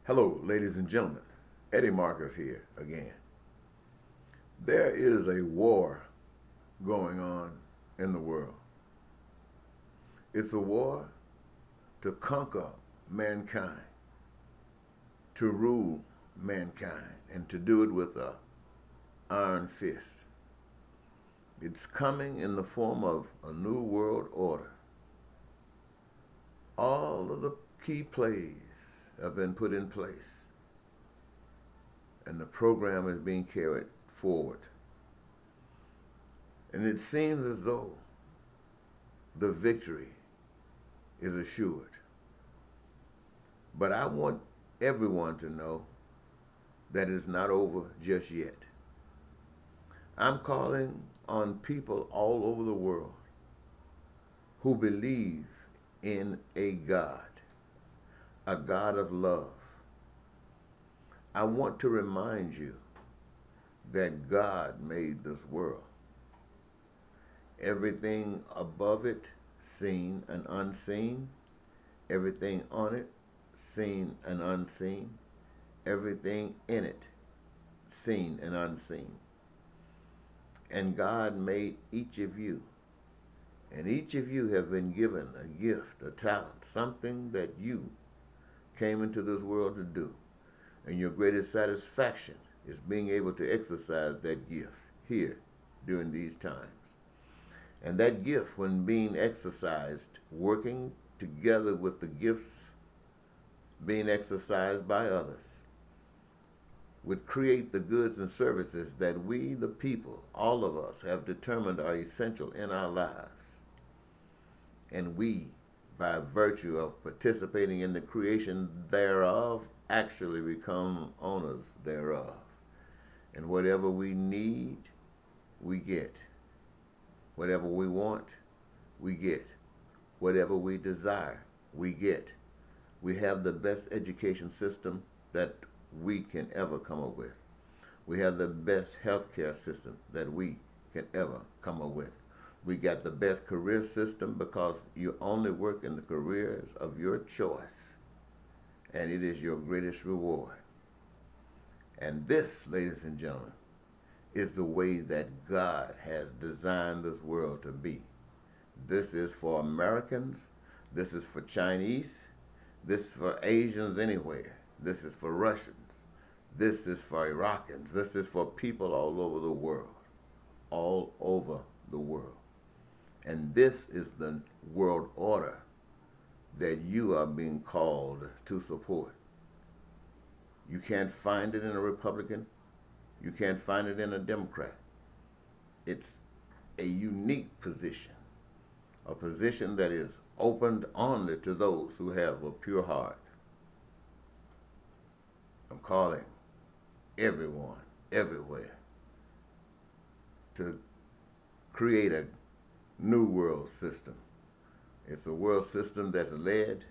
Hello, ladies and gentlemen. Eddie Marcus here again. There is a war going on in the world. It's a war to conquer mankind, to rule mankind, and to do it with a iron fist. It's coming in the form of a new world order. All of the key plays have been put in place, and the program is being carried forward. And it seems as though the victory is assured. But I want everyone to know that it's not over just yet. I'm calling on people all over the world who believe in a God of love. I want to remind you that God made this world. Everything above it, seen and unseen. Everything on it, seen and unseen. Everything in it, seen and unseen. And God made each of you. And each of you have been given a gift, a talent, something that you came into this world to do. And your greatest satisfaction is being able to exercise that gift here during these times. And that gift, when being exercised, working together with the gifts being exercised by others, would create the goods and services that we, the people, all of us, have determined are essential in our lives. And we, by virtue of participating in the creation thereof, actually become owners thereof. And whatever we need, we get. Whatever we want, we get. Whatever we desire, we get. We have the best education system that we can ever come up with. We have the best healthcare system that we can ever come up with. We got the best career system because you only work in the careers of your choice, and it is your greatest reward. And this, ladies and gentlemen, is the way that God has designed this world to be. This is for Americans. This is for Chinese. This is for Asians anywhere. This is for Russians. This is for Iraqis. This is for people all over the world. All over the world. And this is the world order that you are being called to support. You can't find it in a Republican. You can't find it in a Democrat. It's a unique position, a position that is opened only to those who have a pure heart. I'm calling everyone, everywhere, to create a new world system. It's a world system that's led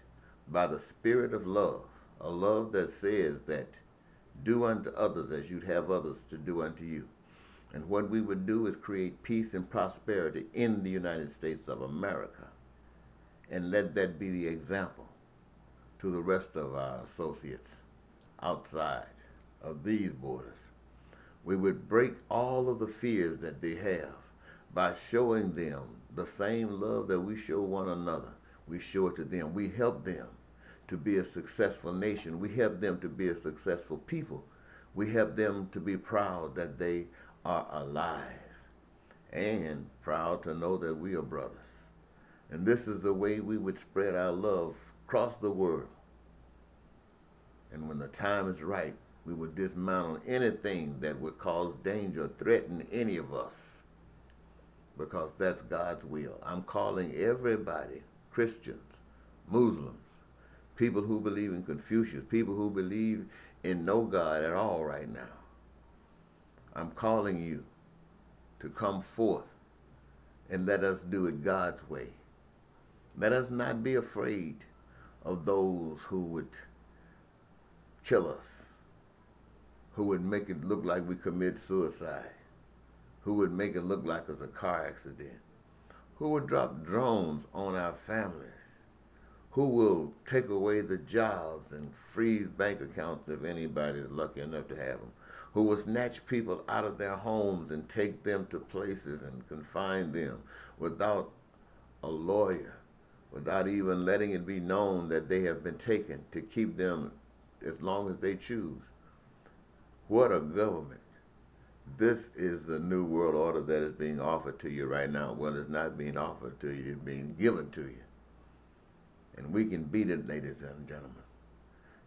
by the spirit of love, a love that says that do unto others as you'd have others to do unto you. And what we would do is create peace and prosperity in the United States of America. And let that be the example to the rest of our associates outside of these borders. We would break all of the fears that they have by showing them the same love that we show one another. We show it to them. We help them to be a successful nation. We help them to be a successful people. We help them to be proud that they are alive and proud to know that we are brothers. And this is the way we would spread our love across the world. And when the time is right, we would dismantle anything that would cause danger or threaten any of us, because that's God's will. I'm calling everybody, Christians, Muslims, people who believe in Confucius, people who believe in no God at all right now. I'm calling you to come forth and let us do it God's way. Let us not be afraid of those who would kill us, who would make it look like we commit suicide, who would make it look like it's a car accident, who would drop drones on our families, who will take away the jobs and freeze bank accounts if anybody is lucky enough to have them, who will snatch people out of their homes and take them to places and confine them without a lawyer, without even letting it be known that they have been taken, to keep them as long as they choose. What a government. This is the new world order that is being offered to you right now. Well, it's not being offered to you, it's being given to you. And we can beat it, ladies and gentlemen.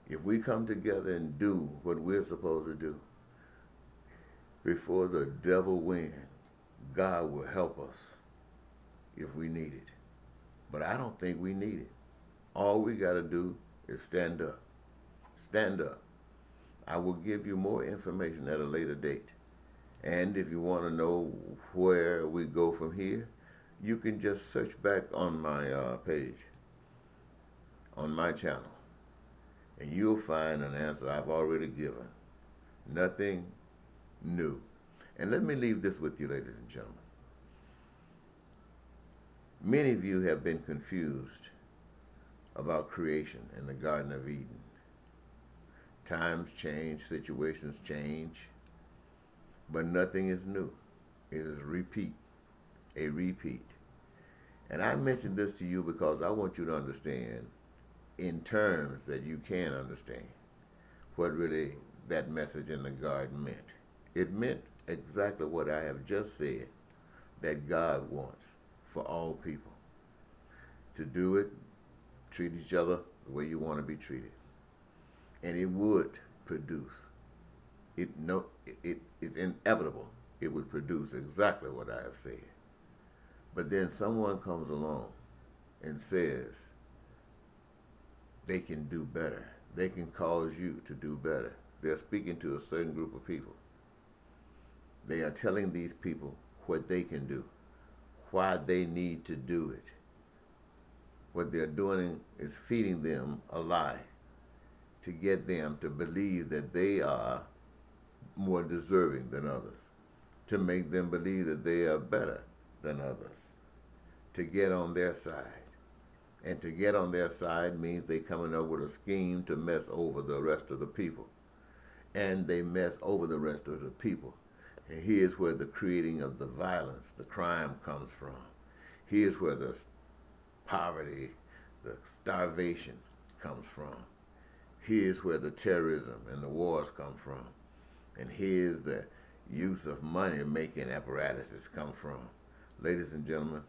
If we come together and do what we're supposed to do, before the devil wins, God will help us if we need it. But I don't think we need it. All we got to do is stand up. Stand up. I will give you more information at a later date. And if you want to know where we go from here, you can just search back on my page, on my channel, and you'll find an answer I've already given. Nothing new. And let me leave this with you, ladies and gentlemen. Many of you have been confused about creation in the Garden of Eden. Times change, situations change, but nothing is new. It is a repeat. And I mentioned this to you because I want you to understand, in terms that you can understand, what really that message in the garden meant. It meant exactly what I have just said, that God wants for all people. To do it, treat each other the way you want to be treated. And it would produce. It's inevitable. It would produce exactly what I have said. But then someone comes along and says they can do better. They can cause you to do better. They're speaking to a certain group of people. They are telling these people what they can do, why they need to do it. What they're doing is feeding them a lie to get them to believe that they are more deserving than others, to make them believe that they are better than others, to get on their side. And to get on their side means they coming up with a scheme to mess over the rest of the people. And they mess over the rest of the people. And here's where the creating of the violence, the crime comes from. Here's where the poverty, the starvation comes from. Here's where the terrorism and the wars come from. And here's the use of money-making apparatuses come from. Ladies and gentlemen,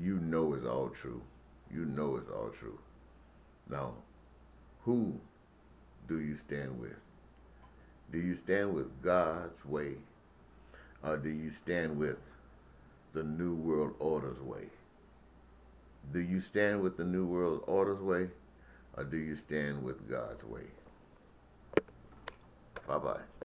you know it's all true. You know it's all true. Now, who do you stand with? Do you stand with God's way, or do you stand with the New World Order's way? Do you stand with the New World Order's way, or do you stand with God's way? Bye-bye.